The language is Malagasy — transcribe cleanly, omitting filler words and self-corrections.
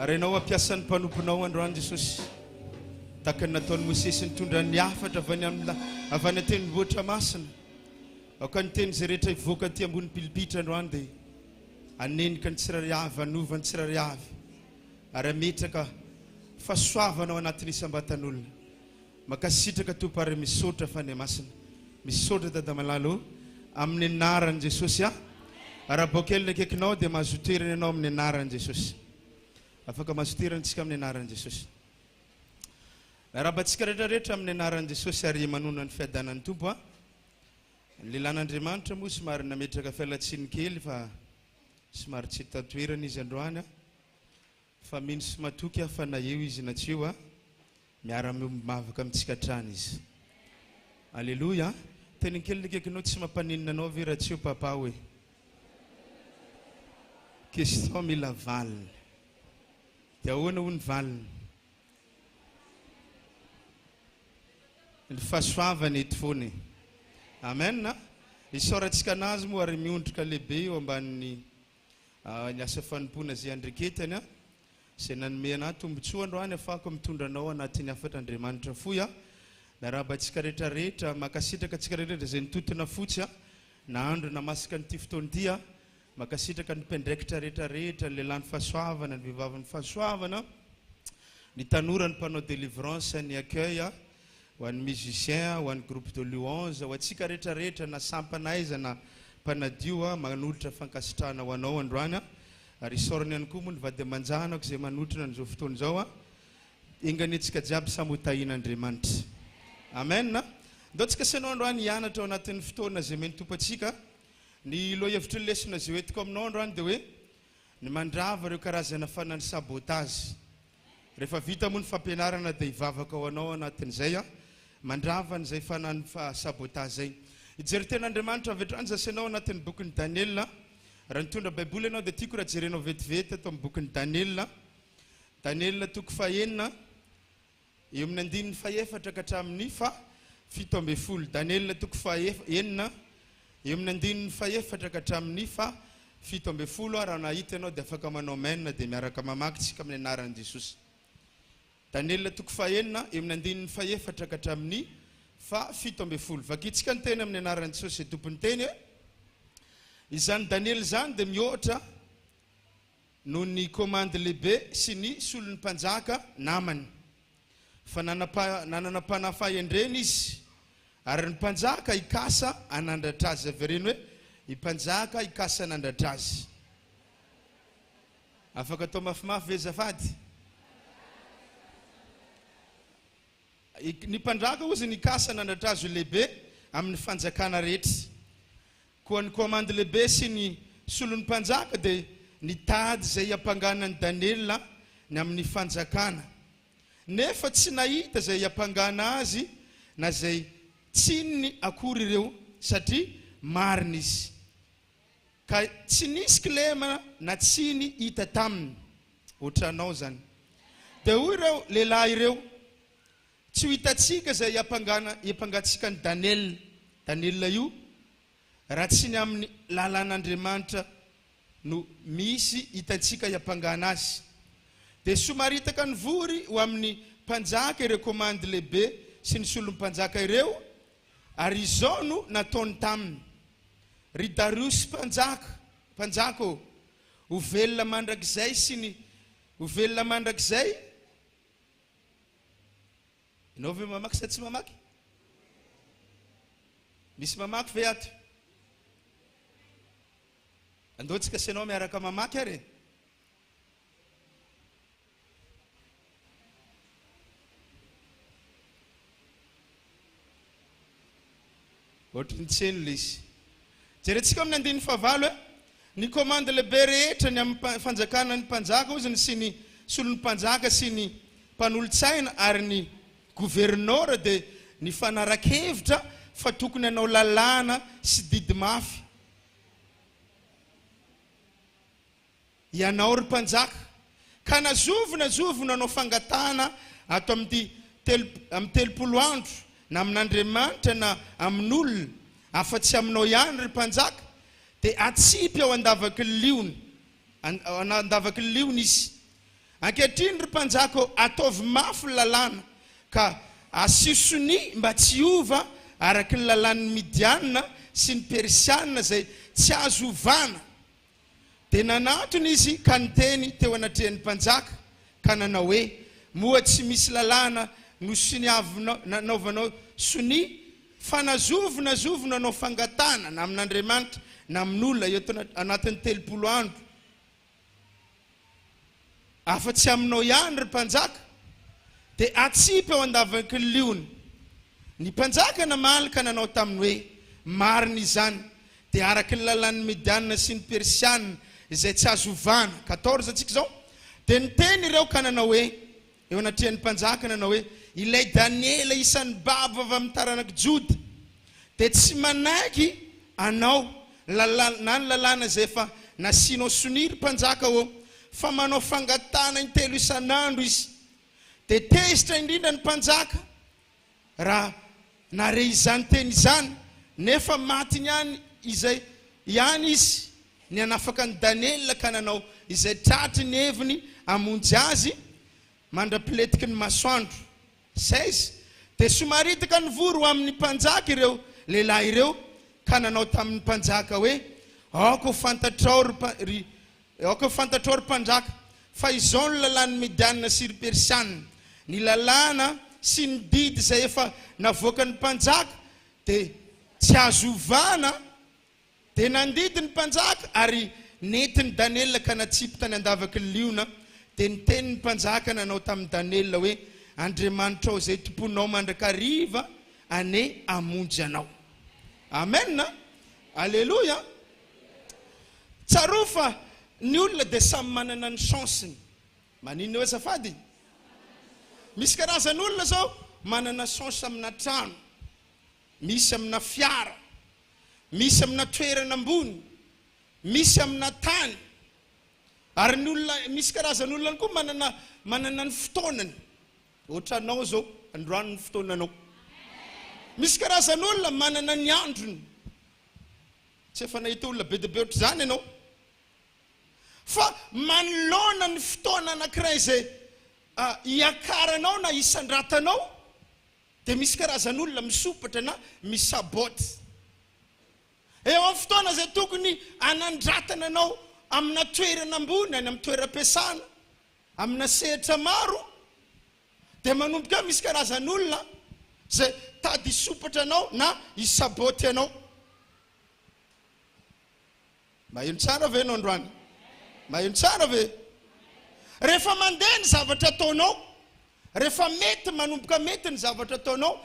Arenao apiasan'ny mpanomponao androany Jesosy. Takany nataony Mosesy nitondra ny hafatra avy any tendrombohitra masina. Ao ny teny zay rehetra ivoaka aty ambony pilipitra androany dia anenika ny tsirairy avy, anova ny tsirairy avy. Ary ametraka fahasoavana ao anatin'ny isam-batan'olona. Makasitraka Tompo ary misaotra fane masina. Misaotra Dada Malalo amin'ny anaran'i Jesosy. Arabokelina akekinao dia mahazo toerana ianao amin'ny anaran'i Jesosy. Afaka mazotoerantsika amin'ny anaran'i Jesosy. Arabantsika rehetrarehetra amin'ny anaran'i Jesosy ary manona ny fiadanan'ny Tompo. Ny lelan'Andriamanitra moa somary nametraka fialatsiny kely fa somary tsy tatoerana izy androany. Fa mino sy matoky fa na eo izy na tsy eo miara-mavaka amintsika hatrany izy. Alleluia. Teny kely akekinao tsy mampaninina anao ve raha tsy eo papa hoe. Question mila valina. Dia ahoana ho ny valina? Ny fahasoavana eto foana. Amen. Isaorantsika anazy moa ary miondrika lehibe eo ambanin'ny ny asa fanompona zay andriketany. Izay nanome anahy tombotsoa androany afaka mitondra anao anatin'ny hafatra Andriamanitra foy. Narabantsika rehetrarehetra makasitraka antsika rehetrarehetra izay nitotona fotsy na andro na masaka nyity fotoana ity. Makasitraka ny mpendraikitra rehetrarehetra, ny lehilahy ny fahasoavana, ny vehivavy ny fahasoavana, ny tanora ny mpanao délivrance, ny accueil, ho an'ny musicien, ho an'ny groupe de louange, ho antsika rehetrarehetra na sampanaiza na mpanadio manolotra fankasitrahana ho anao androany. Ary isaorany ihany koa moa ny vady amanjanako izay manotrana n'izao fotoana izao. Enganetsika jiaby samy ho tahin'Andriamanitra. Amen. Ndao tsika sanao androany hianatra ao anatin'ny fotoana izay meny Tompo antsika. Ny loha hevitry ny lesona zay hoentiko aminao androany dia hoe ny Mandrava ireo karazana fanany Sabotage. Rehefa vita moa ny fampianarana dia hivavaka ho anao anatin'izay Mandrava n'izay fanany Sabotage zay. Ijery ten'Andriamanitra avy hatrany zasanao anatin'ny bokin'ny Daniel. Raha nitondra baiboly ianao dia tiako raha jerenao vetivety atao amin'ny bokin'ny Daniel. Daniel toko fahenina eo amin'ny andininy faefatra ka hatramin'ny fito ambin'ny folo. Daniel toko fahenina eo amin'ny andininy faefatra ka hatramin'ny fito ambin'ny folo. Raha nahita ianao dia afaka manao amen dia miaraka mamakytsika amin'ny anaran'i Jesosy. Daniel toko fahenina eo amin'ny andininy faefatra ka hatramin'ny fito ambin'ny folo. Vakitsika ny teny amin'ny anaran'i Jesosy tompon'ny teny. Izany Daniel zany dia mihoatra noho ny komande lehibe sy ny solon'ny mpanjaka namany. Fa nanana mpanafahy endreny izy. Ary ny mpanjaka ikasa anandratra azy. Avy reny hoe i mpanjaka ikasa anandratra azy. Afaka atao mafimafy ve zafady? Ny mpanjaka ozy ny ikasa anandratra azy lehibe amin'ny fanjakana rehetra. Koa ny komande lehibe sy ny solon'ny mpanjaka dia nitady izay hampanganan'ny Daniel ny amin'ny fanjakana. Nefa tsy nahita izay hampangana azy na izay tsinony akory ireo satria marina izy. Ka tsy nisy kilema na tsiny hita taminy. Ohatranao zany. Dia hoy ireo lehilahy ireo, tsy ho hitatsika izay hampangatsika ny Daniel. Daniel io raha tsy ny amin'ny lalan'Andriamanitra no misy hitatsika hampangana azy. Dia somaritaka ny vory ho amin'ny mpanjaka ireo komande lehibe sy ny solon'ny mpanjaka ireo. Ary izao no nataony taminy. Ry Darius mpanjaka ho velona mandrakizay sy ny ho velona mandrakizay. Ianao ve mamaky sa tsy mamaky? Misy mamaky ve ato? Andaontsika sy ianao miaraka mamaky ary. Ohatry ny tseny le izy. Jerentsika amin'ny andininy fahavalo ny komande lehibe rehetra ny amin'ny fanjakana ny mpanjaka oziny sy ny solon'ny mpanjaka sy ny mpanolo-tsaina ary ny gouverneura dia ny fanarakevitra fa tokony hanao lalàna sy didy mafy. ianao ry mpanjaka ka nazovona anao fangatana ato amin'ny 30 andro na amin'Andriamanitra na amin'olona afa-tsy aminao ihany ry mpanjaka dia atsipy ao andavaky liona izy. Ankehitriny ry mpanjaka ataovy mafy ny lalàna ka asisony mba tsy ova araky ny lalàn'ny Midianina sy ny Persianina zay tsy azo ovana. Dia nanatony izy ka niteny teo anatrehan'ny mpanjaka ka nanao hoe moa tsy misy lalàna no nanaovanao sony fa nazovona anao fangatana na amin'Andriamanitra na amin'olona eto anatin'ny 30 andro. Afa-tsy aminao ihany ry mpanjaka dia atsipy ao andavaky ny liona. Ny mpanjaka namaly ka nanao taminy hoe marina izany dia araky ny lalàn'ny Midianina sy ny Persianina izay tsy azo ovana. 14 tsika zao dia niteny ireo ka nanao hoe eo anatrehan'ny mpanjaka nanao hoe ilay Daniela isan'ny bava avy amin'ny taranaky Joda dia tsy manaiky anao na ny lalàna zay efa nasianao sony ry mpanjaka fa manao fangatana 3 isan'andro izy. Dia tezitra indrindra ny mpanjaka raha nare izany teny izany nefa maty ihany izy ny anafaka ny Daniela ka nanao izay tratry ny heviny amonjy azy mandrapiletiky ny masoandro 16. Dia somaritaka ny voro amin'ny mpanjaka ireo lehilahy ireo ka nanao tamin'ny mpanjaka hoe aoko fantatrao ry mpanjaka fa izao ny lalàn'ny Midianina sy ry Persianina, ny lalàna sy ny didy zay efa navoaka ny mpanjaka dia tsy azo ovana. Dia nandidy ny mpanjaka ary netiny Daniela ka natsipy tany andavaky ny liona. Dia niteny ny mpanjaka nanao tamin'ny Daniela hoe Andriamanitra ao zay tomponao mandrakariva ane amonjy anao. Amen. Alleluia. Tsarofa ny olona dia samy manana ny chanseny. Maninona hoe azafady? Misy karazan'olona zao manana chance amina trano, misy amina fiara, misy amina toerana ambony, misy amina tany. Ary ny olona misy karazan'olona koa manana ny fotoanany. Ohatra anao zao androany ny fotoananao. Misy karazan'olona manana ny androny. Tsy efa nahita olona be dia be ohatra zany ianao. Fa manoloana ny fotoana anankiray izay iakaranao na isandratanao dia misy karazan'olona misopatra na misaboty. Eo amin'ny fotoana izay tokony anandratana anao amina toerana ambony any amin'ny toeram-piasana, amina sehatra maro, dia manomboka misy karazan'olona izay tady isopatra anao na isaboty anao. Maheno tsara ve ianao androany? Maheno tsara ve? Rehefa mandeha ny zavatra ataonao, rehefa mety manomboka mety ny zavatra ataonao,